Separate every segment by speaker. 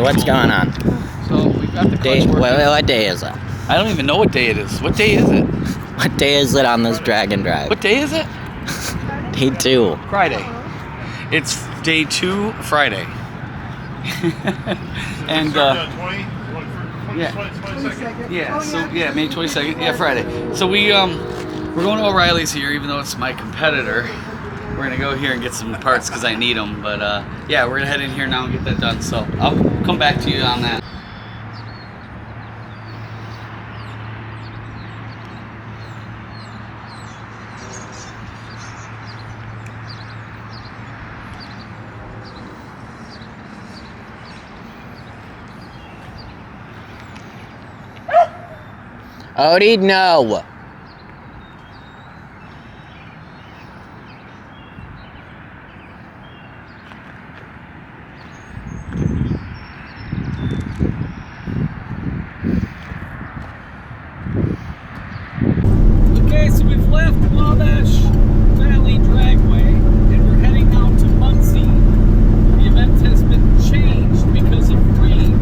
Speaker 1: what's going on?
Speaker 2: So we got the clutch working.
Speaker 1: What day is it?
Speaker 2: I don't even know what day it is. What day is it?
Speaker 1: What day is it on this drag and drive?
Speaker 2: What day is it?
Speaker 1: Day 2.
Speaker 2: Friday. It's day 2, Friday. And May 22nd. Yeah, Friday. So we're going to O'Reilly's here, even though it's my competitor. We're gonna go here and get some parts because I need them. But yeah, we're gonna head in here now and get that done. So I'll come back to you on that.
Speaker 1: Odie, no.
Speaker 2: Okay, so we've left Wabash Valley Dragway and we're heading out to Muncie. The event has been changed because of rain.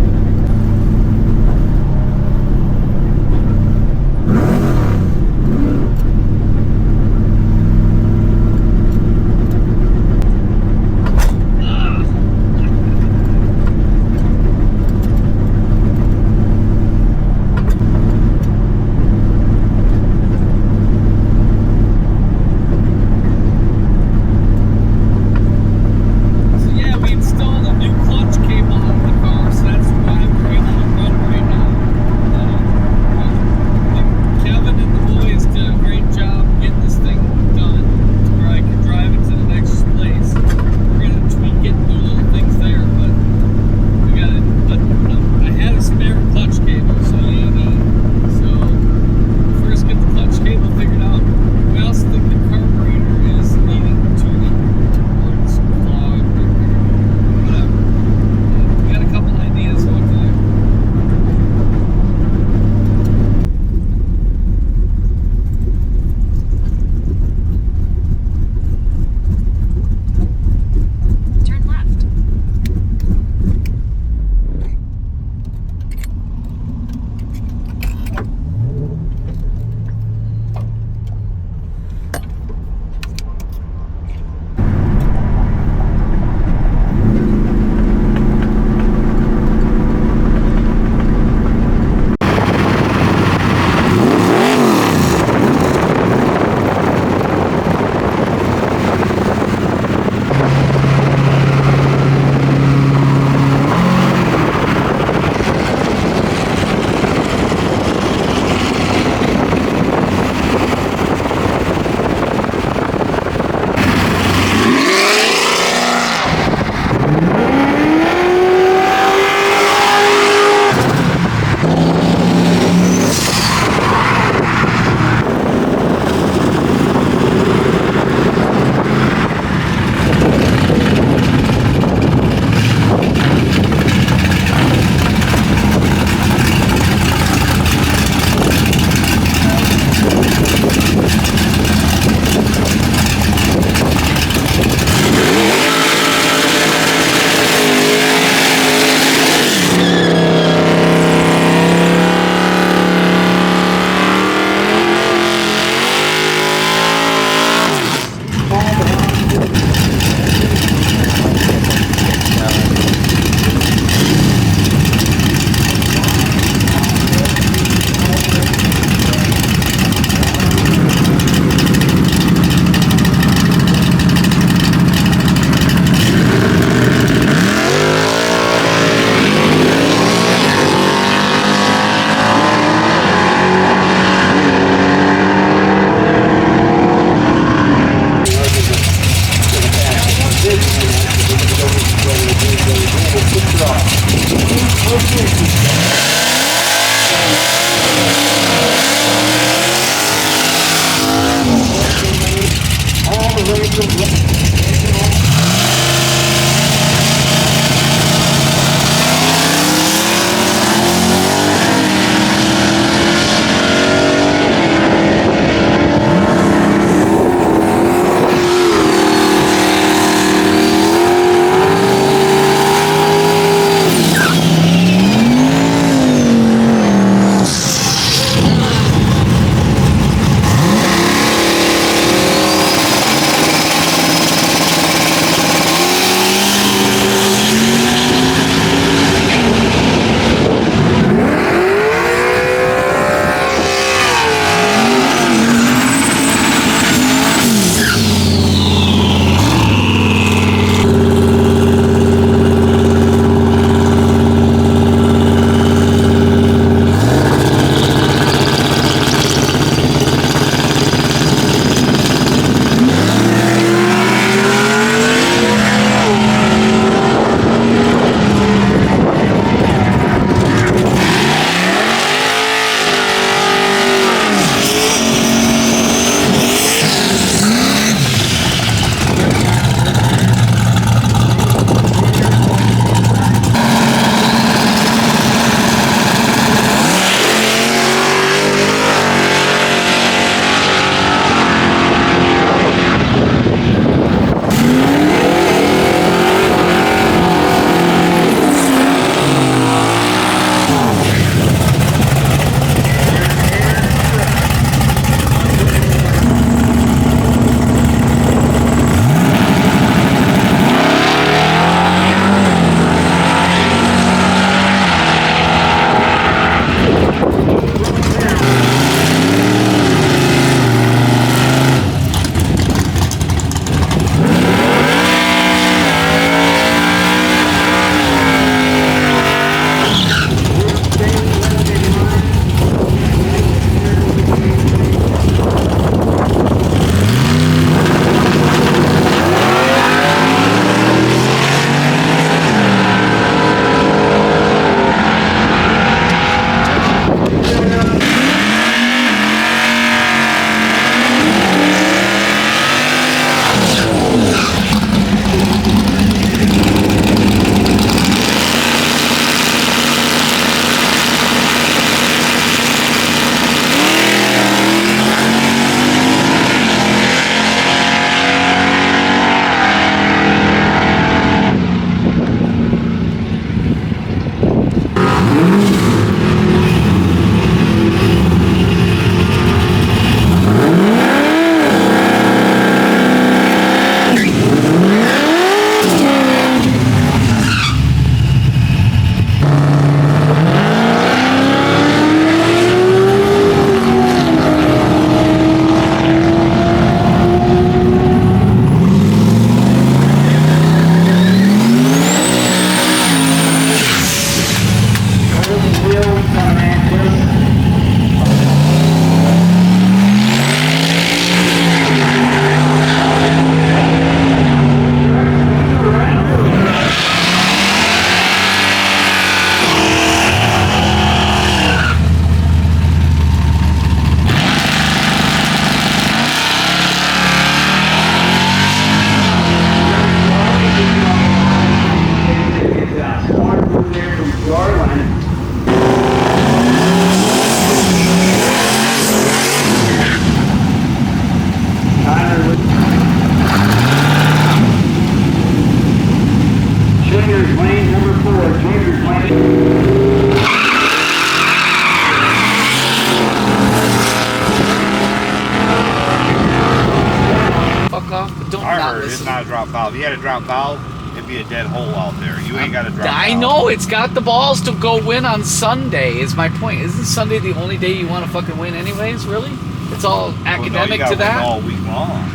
Speaker 2: Fuck off, but don't
Speaker 3: I
Speaker 2: not
Speaker 3: heard it's
Speaker 2: listen.
Speaker 3: not a drop valve. If you had a drop valve, it'd be a dead hole out there. You ain't got a drop valve.
Speaker 2: I know, it's got the balls to go win on Sunday, is my point. Isn't Sunday the only day you want to fucking win anyways, really? It's all academic
Speaker 3: you
Speaker 2: to that?
Speaker 3: all week long.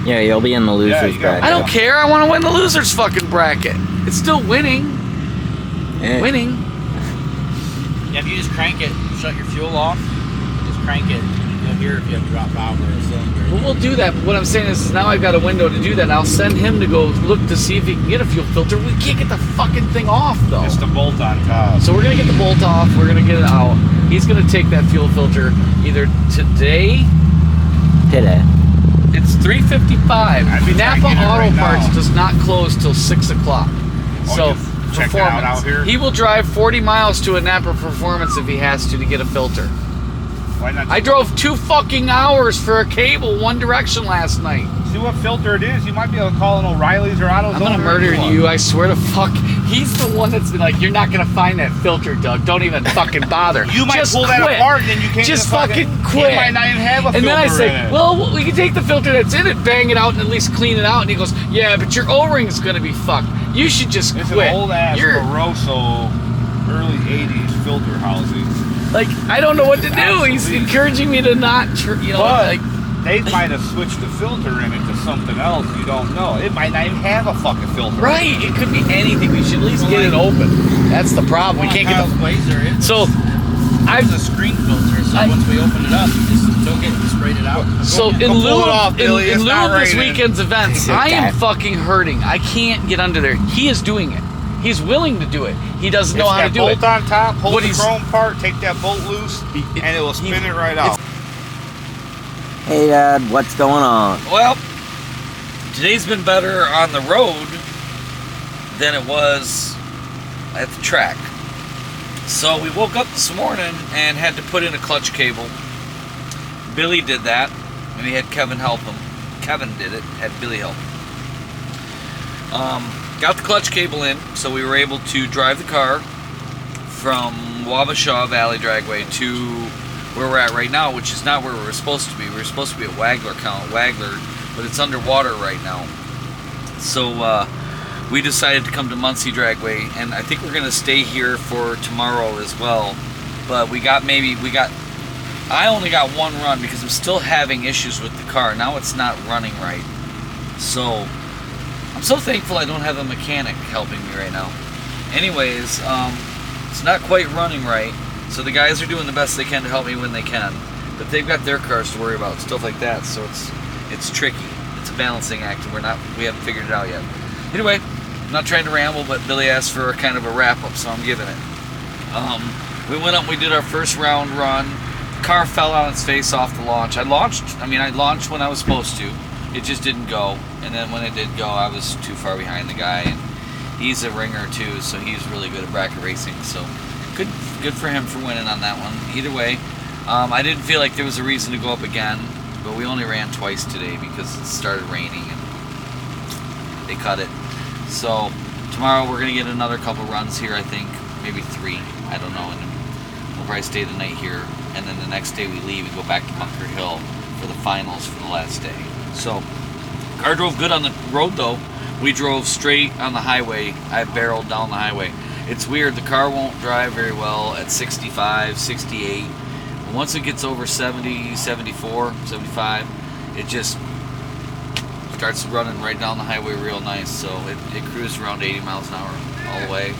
Speaker 1: Yeah, you'll be in the losers
Speaker 3: you got-
Speaker 1: bracket.
Speaker 2: I don't care, I want to win the losers fucking bracket. It's still winning.
Speaker 1: Yeah.
Speaker 2: Winning.
Speaker 4: Yeah, if you just crank it, shut your fuel off, just crank it, you'll hear if you have a drop valve or a cylinder.
Speaker 2: Well, we'll do that, but what I'm saying is now I've got a window to do that. I'll send him to go look to see if he can get a fuel filter. We can't get the fucking thing off, though.
Speaker 3: It's the bolt on top.
Speaker 2: So we're going to get the bolt off. We're going to get it out. He's going to take that fuel filter either today.
Speaker 1: Today.
Speaker 2: It's 3:55.
Speaker 3: I'd be
Speaker 2: Napa
Speaker 3: trying to get it
Speaker 2: Auto
Speaker 3: right
Speaker 2: Parts
Speaker 3: now.
Speaker 2: does not close till 6 o'clock. So
Speaker 3: you check it out out here?
Speaker 2: He will drive 40 miles to a Napa Performance if he has to get a filter.
Speaker 3: Why not?
Speaker 2: I drove 2 fucking hours for a cable one direction last night.
Speaker 3: See what filter it is. You might be able to call an O'Reilly's or AutoZone.
Speaker 2: I'm gonna murder you, I swear to fuck. He's the one that's been like, you're not gonna find that filter, Doug. Don't even fucking bother.
Speaker 3: You might
Speaker 2: Just
Speaker 3: pull that
Speaker 2: quit.
Speaker 3: apart and then you can't
Speaker 2: Just fucking quit.
Speaker 3: It might not even have a filter
Speaker 2: And then I
Speaker 3: in
Speaker 2: say,
Speaker 3: it.
Speaker 2: well, we can take the filter that's in it, bang it out, and at least clean it out. And he goes, yeah, but your O-ring's gonna be fucked. You should just
Speaker 3: It's
Speaker 2: quit.
Speaker 3: an old ass
Speaker 2: You're
Speaker 3: Barroso, early 80s filter housing.
Speaker 2: like, I don't know what to do.
Speaker 3: Absolutely.
Speaker 2: He's encouraging me to not, you know,
Speaker 3: But
Speaker 2: like,
Speaker 3: they might have switched the filter in it to something else. You don't know. It might not even have a fucking filter.
Speaker 2: right. It could be anything. We should at least get it open. That's the problem. We can't get the.
Speaker 4: Blazer.
Speaker 2: So,
Speaker 4: There's a screen filter, so once we open it up, you just took it and sprayed it out.
Speaker 2: So in
Speaker 3: Go pull
Speaker 2: lieu
Speaker 3: it off,
Speaker 2: of,
Speaker 3: Billy.
Speaker 2: in
Speaker 3: It's
Speaker 2: lieu
Speaker 3: not
Speaker 2: of this
Speaker 3: raining.
Speaker 2: weekend's events, I am fucking hurting. I can't get under there. He is doing it. He's willing to do it. He doesn't know
Speaker 3: It's
Speaker 2: how to
Speaker 3: that
Speaker 2: do
Speaker 3: bolt
Speaker 2: it.
Speaker 3: on top, hold
Speaker 2: What
Speaker 3: the
Speaker 2: he's-
Speaker 3: chrome part, take that bolt loose, and it will spin it right out.
Speaker 1: Hey, Dad, what's going on?
Speaker 2: Well, today's been better on the road than it was at the track. So we woke up this morning and had to put in a clutch cable. Billy did that, and we had Kevin help him. Kevin did it, had Billy help him. Got the clutch cable in, so we were able to drive the car from Wabasha Valley Dragway to where we're at right now, which is not where we were supposed to be. We were supposed to be at Wagler, but it's underwater right now. So we decided to come to Muncie Dragway, and I think we're gonna stay here for tomorrow as well. But I only got one run because I'm still having issues with the car. Now it's not running right. So I'm so thankful I don't have a mechanic helping me right now. Anyways, it's not quite running right. So the guys are doing the best they can to help me when they can. But they've got their cars to worry about, stuff like that. So it's tricky. It's a balancing act, and we haven't figured it out yet. Anyway, I'm not trying to ramble, but Billy asked for a kind of a wrap up, so I'm giving it. We went up and we did our first round run. The car fell on its face off the launch. I launched when I was supposed to. It just didn't go. And then when it did go, I was too far behind the guy. And he's a ringer too, so he's really good at bracket racing. So good for him for winning on that one. Either way, I didn't feel like there was a reason to go up again, but we only ran twice today because it started raining and they cut it. So tomorrow we're gonna get another couple runs here, I think, maybe 3, I don't know, and then we'll probably stay the night here, and then the next day we leave and go back to Bunker Hill for the finals for the last day. So car drove good on the road though. We drove straight on the highway. I barreled down the highway. It's weird, the car won't drive very well at 65, 68. But once it gets over 70, 74, 75, it just starts running right down the highway real nice. So it cruised around 80 miles an hour all the way.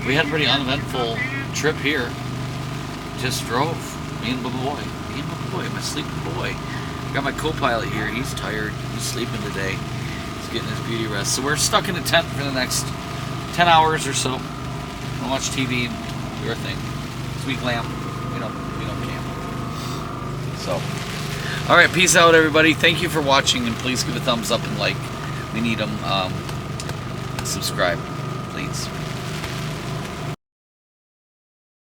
Speaker 2: We had a pretty uneventful trip here. Just drove. Me and my boy, my sleeping boy. Got my co-pilot here. He's tired. He's sleeping today. He's getting his beauty rest. So we're stuck in a tent for the next 10 hours or so. We'll watch TV and do our thing. So we glamp. We don't camp. So, all right. Peace out, everybody. Thank you for watching, and please give a thumbs up and like. We need them. Subscribe, please.